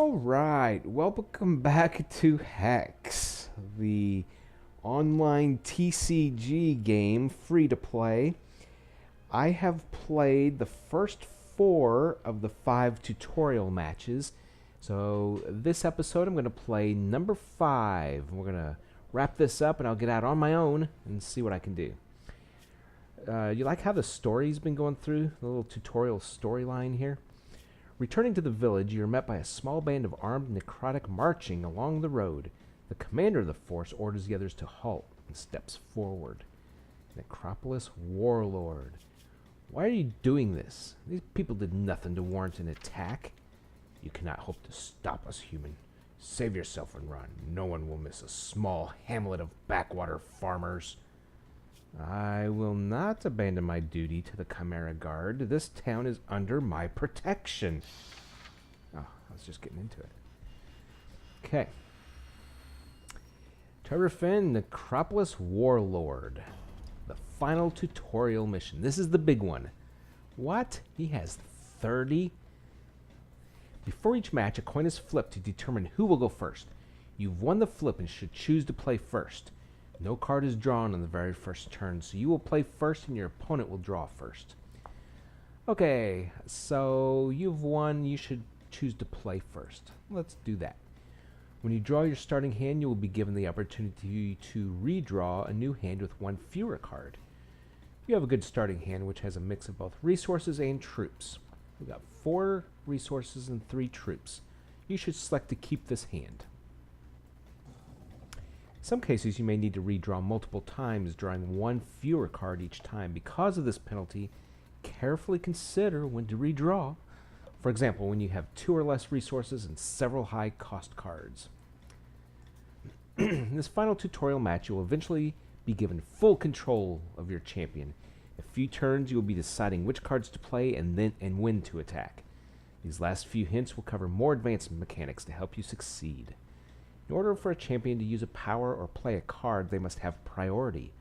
Alright, welcome back to Hex, the online TCG game, free to play. I have played the first 4 of the 5 tutorial matches, so this episode I'm going to play number 5. We're going to wrap this up and I'll get out on my own and see what I can do. You like how the story's been going through, the little tutorial storyline here? Returning to the village, you are met by a small band of armed necrotic marching along the road. The commander of the force orders the others to halt and steps forward. Necropolis Warlord. Why are you doing this? These people did nothing to warrant an attack. You cannot hope to stop us, human. Save yourself and run. No one will miss a small hamlet of backwater farmers. I will not abandon my duty to the Chimera Guard. This town is under my protection. Oh, I was just getting into it. Okay. Trevor Finn, Necropolis Warlord. The final tutorial mission. This is the big one. What? He has 30? Before each match, a coin is flipped to determine who will go first. You've won the flip and should choose to play first. No card is drawn on the very first turn, so you will play first and your opponent will draw first. Okay, so you've won, you should choose to play first. Let's do that. When you draw your starting hand, you will be given the opportunity to redraw a new hand with one fewer card. You have a good starting hand, which has a mix of both resources and troops. We've got 4 resources and 3 troops. You should select to keep this hand. In some cases, you may need to redraw multiple times, drawing one fewer card each time. Because of this penalty, carefully consider when to redraw. For example, when you have 2 or less resources and several high-cost cards. In this final tutorial match, you will eventually be given full control of your champion. In a few turns, you will be deciding which cards to play and when to attack. These last few hints will cover more advanced mechanics to help you succeed. In order for a champion to use a power or play a card, they must have priority.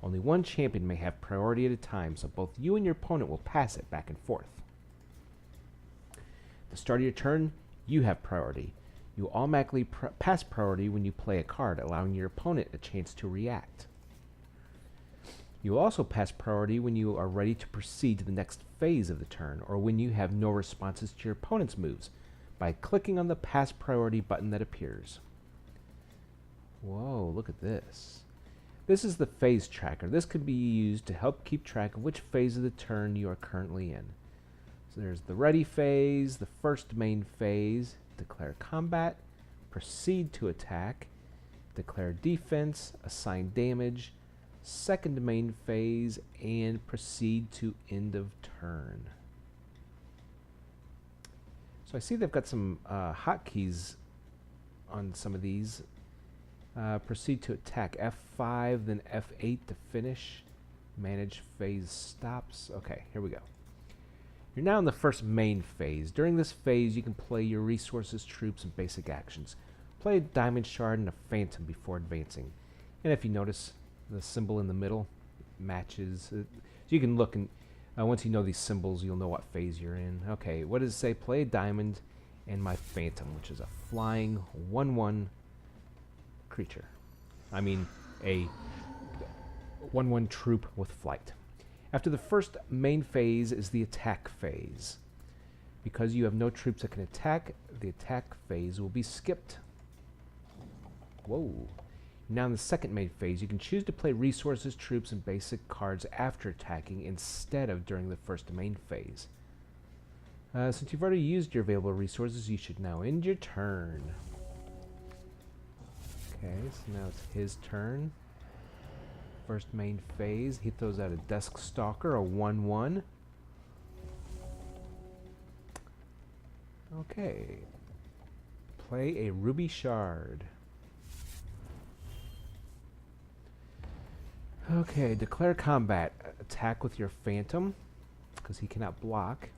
Only one champion may have priority at a time, so both you and your opponent will pass it back and forth. At the start of your turn, you have priority. You will automatically pass priority when you play a card, allowing your opponent a chance to react. You will also pass priority when you are ready to proceed to the next phase of the turn, or when you have no responses to your opponent's moves, by clicking on the pass priority button that appears. Whoa, look at this. This is the phase tracker. This could be used to help keep track of which phase of the turn you are currently in. So there's the ready phase, the first main phase, declare combat, proceed to attack, declare defense, assign damage, second main phase, and proceed to end of turn. So I see they've got some hotkeys on some of these. Proceed to attack, F5, then F8 to finish. Manage phase stops. Okay, here we go. You're now in the first main phase. During this phase, you can play your resources, troops, and basic actions. Play a diamond shard and a phantom before advancing. And if you notice, the symbol in the middle matches. So you can look, and once you know these symbols, you'll know what phase you're in. Okay, what does it say? Play a diamond and my phantom, which is a flying 1/1 creature. I mean, a 1/1 troop with flight. After the first main phase is the attack phase. Because you have no troops that can attack, the attack phase will be skipped. Whoa. Now in the second main phase, you can choose to play resources, troops, and basic cards after attacking instead of during the first main phase. Since you've already used your available resources, you should now end your turn. Okay, so now it's his turn. First main phase, he throws out a Desk Stalker, a 1/1. Okay. Play a Ruby Shard. Okay, declare combat. Attack with your phantom, because he cannot block.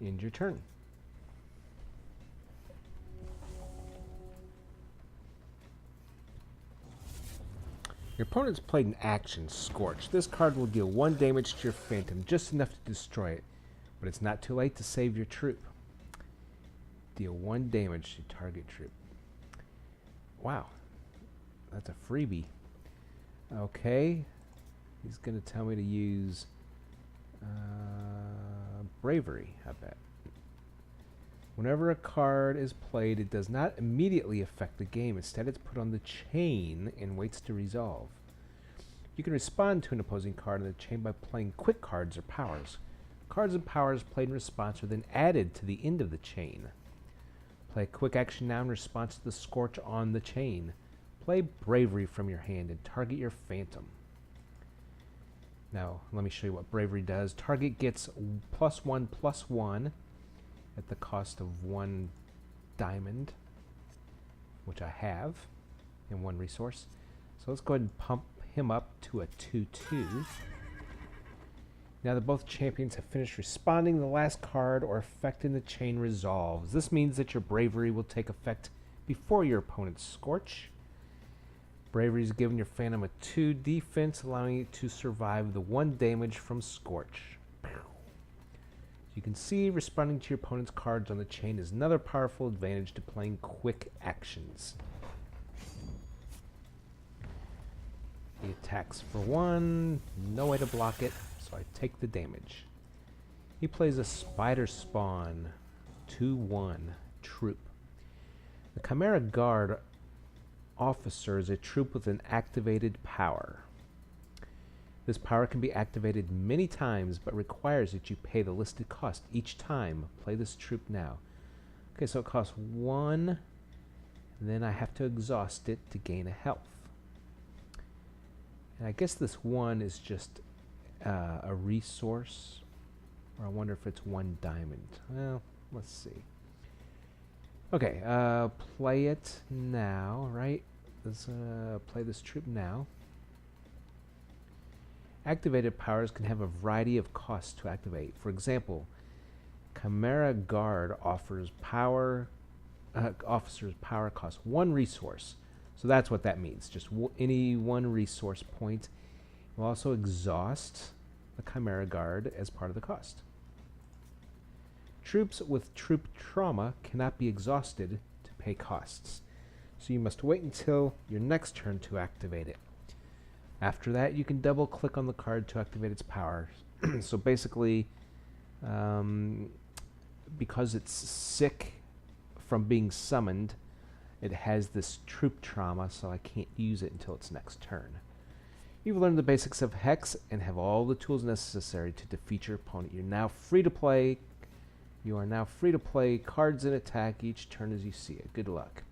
End your turn. Your opponent's played an action, Scorch. This card will deal 1 damage to your Phantom, just enough to destroy it. But it's not too late to save your troop. Deal 1 damage to target troop. Wow. That's a freebie. Okay. He's going to tell me to use Bravery, I bet. Whenever a card is played, it does not immediately affect the game. Instead, it's put on the chain and waits to resolve. You can respond to an opposing card in the chain by playing quick cards or powers. Cards and powers played in response are then added to the end of the chain. Play a quick action now in response to the Scorch on the chain. Play Bravery from your hand and target your Phantom. Now, let me show you what Bravery does. Target gets +1/+1 at the cost of 1 diamond, which I have, and 1 resource. So let's go ahead and pump him up to a 2/2. Now that both champions have finished responding, the last card or effect in the chain resolves. This means that your Bravery will take effect before your opponent's Scorch. Bravery is giving your Phantom a 2 defense, allowing it to survive the 1 damage from Scorch. You can see responding to your opponent's cards on the chain is another powerful advantage to playing quick actions. He attacks for 1, no way to block it, so I take the damage. He plays a Spider Spawn, 2/1 troop. The Chimera Guard officer is a troop with an activated power. This power can be activated many times, but requires that you pay the listed cost each time. Play this troop now. Okay, so it costs 1, and then I have to exhaust it to gain a health. And I guess this 1 is just a resource, or I wonder if it's 1 diamond. Well, let's see. Okay, play it now, right? Let's play this troop now. Activated powers can have a variety of costs to activate. For example, Chimera Guard offers power. Officer's power costs 1 resource. So that's what that means. Just any 1 resource point. Will also exhaust the Chimera Guard as part of the cost. Troops with troop trauma cannot be exhausted to pay costs. So you must wait until your next turn to activate it. After that, you can double click on the card to activate its power. So basically, because it's sick from being summoned, it has this troop trauma, so I can't use it until its next turn. You've learned the basics of Hex and have all the tools necessary to defeat your opponent. You're now free to play. You are now free to play cards and attack each turn as you see it. Good luck.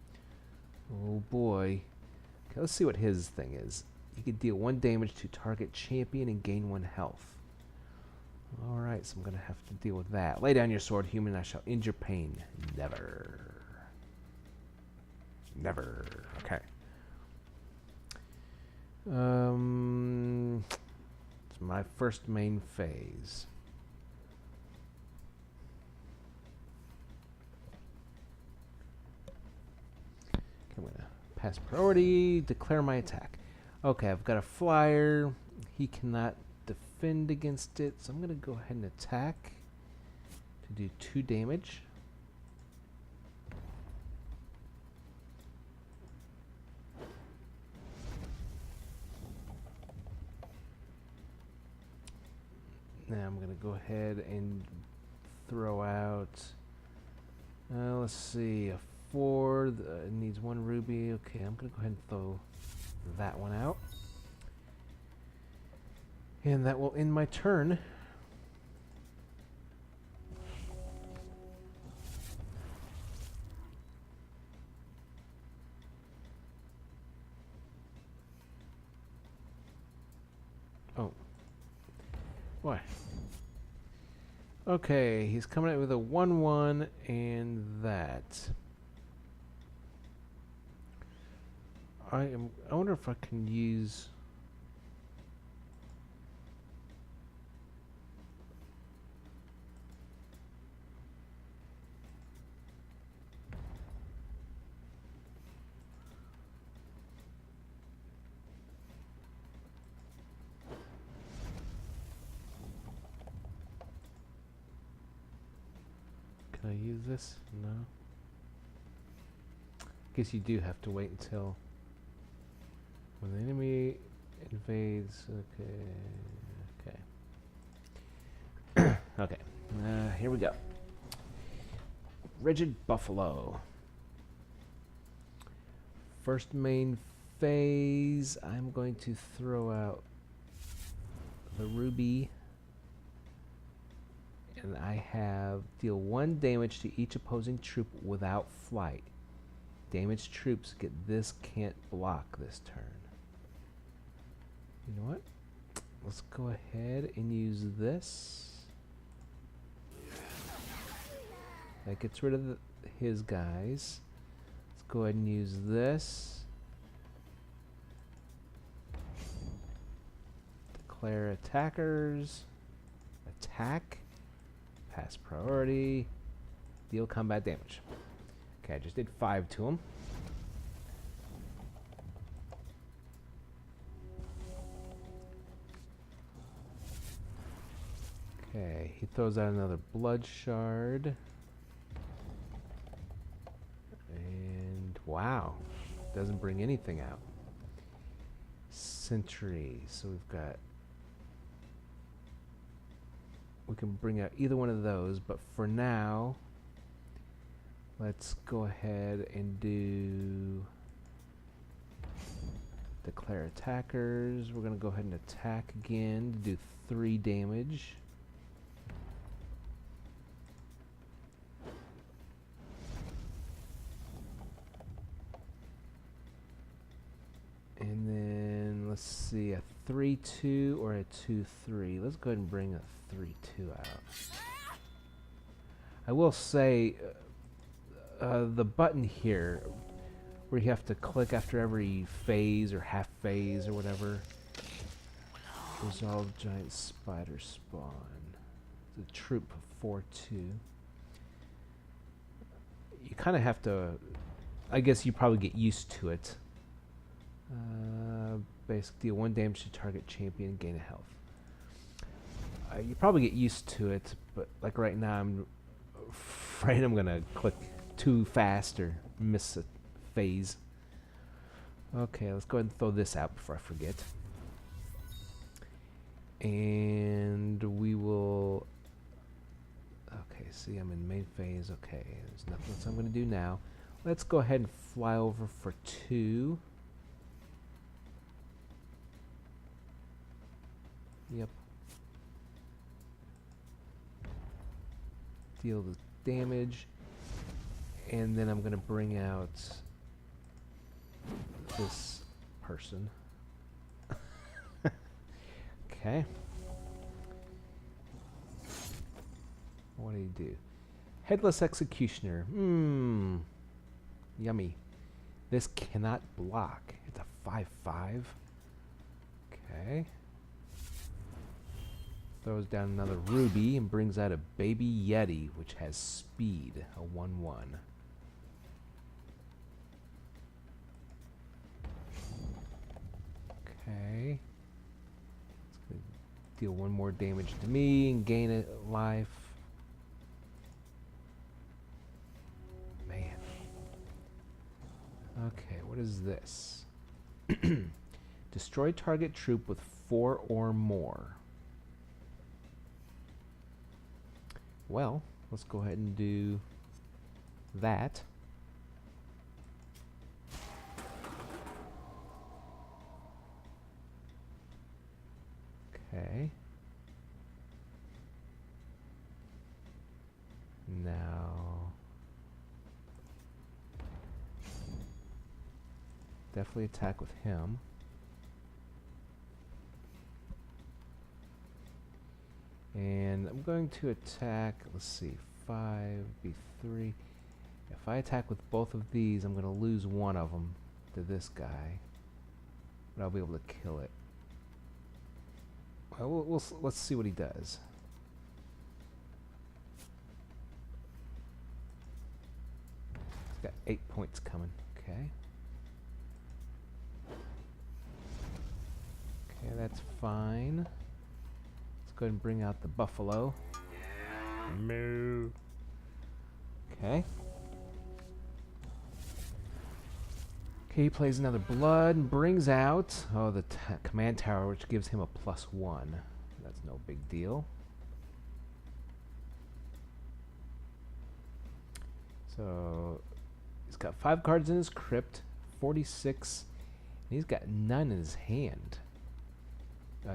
Oh boy. Okay, let's see what his thing is. You can deal 1 damage to target champion and gain 1 health. Alright, so I'm going to have to deal with that. Lay down your sword, human, I shall end your pain. Never. Never. Okay. It's my first main phase. I'm going to pass priority, declare my attack. Okay, I've got a flyer. He cannot defend against it, so I'm going to go ahead and attack to do 2 damage. Now I'm going to go ahead and throw out, let's see, a 4, it needs 1 ruby. Okay, I'm going to go ahead and throw that one out. And that will end my turn. Oh. Why? Okay, he's coming out with a 1/1 and that. I wonder if I can use Can I use this? No. Guess you do have to wait until when the enemy invades. Okay. Okay. Here we go. Rigid Buffalo. First main phase, I'm going to throw out the ruby. And I have deal 1 damage to each opposing troop without flight. Damaged troops get this, can't block this turn. You know what? Let's go ahead and use this. That gets rid of his guys. Let's go ahead and use this. Declare attackers. Attack. Pass priority. Deal combat damage. Okay, I just did 5 to him. Okay, he throws out another blood shard. And wow, doesn't bring anything out. Sentry, so we can bring out either one of those, but for now, let's go ahead and do declare attackers. We're going to go ahead and attack again to do 3 damage. And then let's see, a 3-2 or a 2-3. Let's go ahead and bring a 3-2 out. I will say the button here where you have to click after every phase or half phase or whatever. Resolve giant spider spawn. The troop 4-2. You kind of have to, I guess you probably get used to it. Basic deal 1 damage to target champion, gain a health. You probably get used to it, but like right now I'm afraid I'm gonna click too fast or miss a phase. Okay, let's go ahead and throw this out before I forget. And we will... Okay, see, I'm in main phase. Okay, there's nothing else I'm gonna do now. Let's go ahead and fly over for 2. Yep. Deal the damage. And then I'm going to bring out this person. Okay. What do you do? Headless Executioner. Yummy. This cannot block. It's a 5/5. Okay. Throws down another ruby and brings out a baby yeti, which has speed, a 1/1. Okay. It's going to deal 1 more damage to me and gain a life. Man. Okay, what is this? Destroy target troop with 4 or more. Well, let's go ahead and do that. Okay. Now, definitely attack with him. And I'm going to attack, let's see, 5B3. If I attack with both of these, I'm going to lose one of them to this guy. But I'll be able to kill it. Well, let's see what he does. He's got 8 points coming. Okay. Okay, that's fine. Go ahead and bring out the buffalo. Moo. Okay. Okay, he plays another blood and brings out, oh, the command tower, which gives him a +1. That's no big deal. So, he's got 5 cards in his crypt, 46, and he's got none in his hand.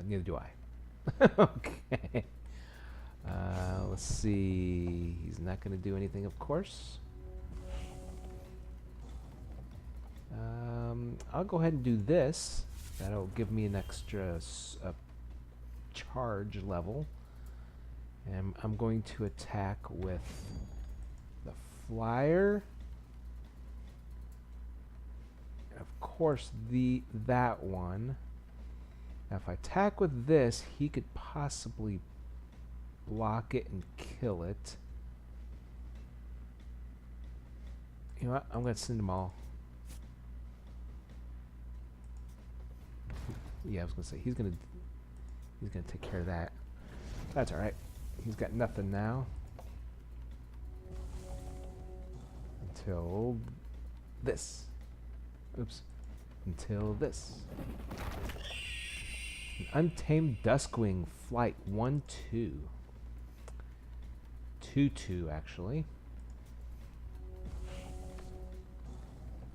Neither do I. Okay. Let's see. He's not going to do anything, of course. I'll go ahead and do this. That'll give me an extra charge level. And I'm going to attack with the flyer. Of course, that one. Now, if I attack with this, he could possibly block it and kill it. You know what? I'm going to send them all. Yeah, I was gonna say he's gonna take care of that. That's all right. He's got nothing now until this. Oops. Until this. An Untamed Duskwing Flight 1/2. 2/2 actually.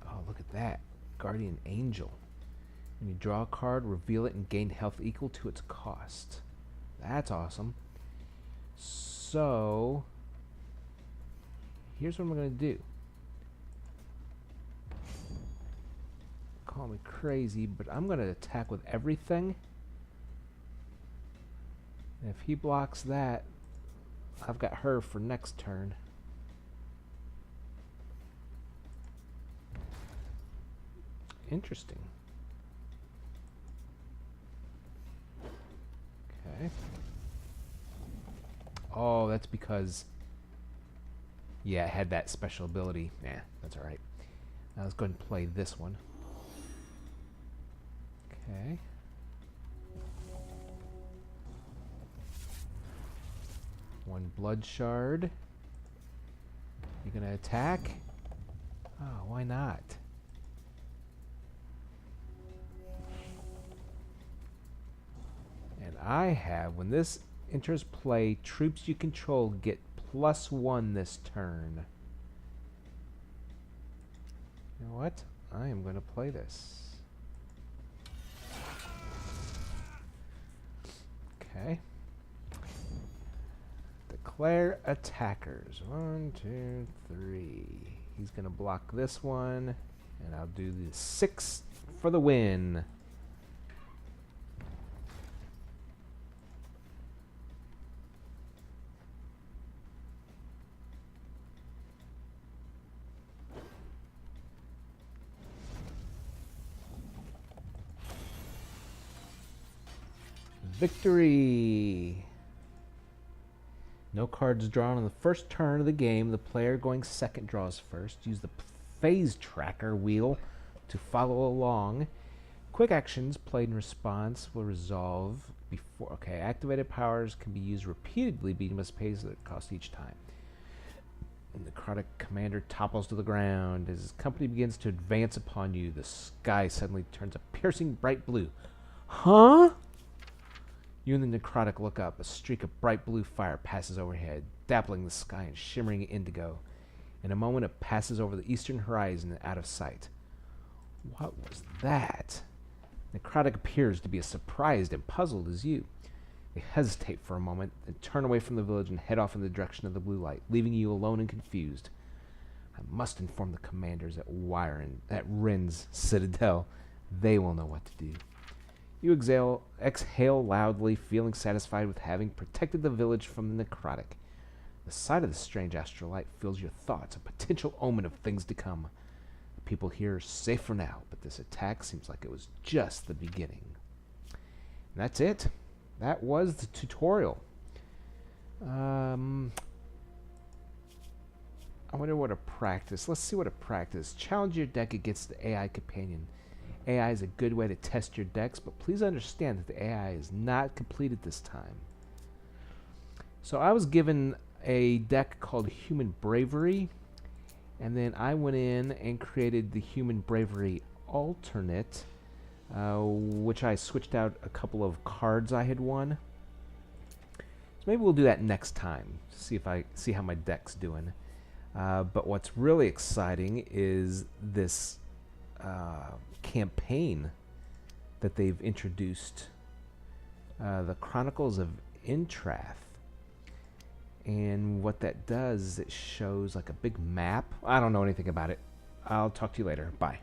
Oh, look at that. Guardian Angel. When you draw a card, reveal it and gain health equal to its cost. That's awesome. So, here's what I'm going to do. Call me crazy, but I'm going to attack with everything. And if he blocks that, I've got her for next turn. Interesting. Okay. Oh, that's because... yeah, it had that special ability. Nah, that's alright. Now let's go ahead and play this one. Okay. One blood shard. You gonna attack? Oh, why not? And I have, when this enters play, troops you control get +1 this turn. You know what? I am going to play this. Okay. Declare attackers. 1, 2, 3. He's going to block this one, and I'll do the 6 for the win. Victory! No cards drawn on the first turn of the game. The player going second draws first. Use the phase tracker wheel to follow along. Quick actions played in response will resolve before... okay, activated powers can be used repeatedly, but you must pay the cost each time. And the necrotic commander topples to the ground. As his company begins to advance upon you, the sky suddenly turns a piercing bright blue. Huh? You and the necrotic look up. A streak of bright blue fire passes overhead, dappling the sky in shimmering indigo. In a moment, it passes over the eastern horizon and out of sight. What was that? Necrotic appears to be as surprised and puzzled as you. They hesitate for a moment, then turn away from the village and head off in the direction of the blue light, leaving you alone and confused. I must inform the commanders at Rin's Citadel. They will know what to do. You exhale loudly, feeling satisfied with having protected the village from the necrotic. The sight of the strange astral light fills your thoughts, a potential omen of things to come. The people here are safe for now, but this attack seems like it was just the beginning. And that's it. That was the tutorial. I wonder what a practice. Let's see what a practice. Challenge your deck against the AI companion. AI is a good way to test your decks, but please understand that the AI is not complete at this time. So I was given a deck called Human Bravery, and then I went in and created the Human Bravery alternate, which I switched out a couple of cards I had won. So maybe we'll do that next time. See how my deck's doing. But what's really exciting is this campaign that they've introduced, the Chronicles of Intrath. And what that does is it shows like a big map. I don't know anything about it. I'll talk to you later. Bye.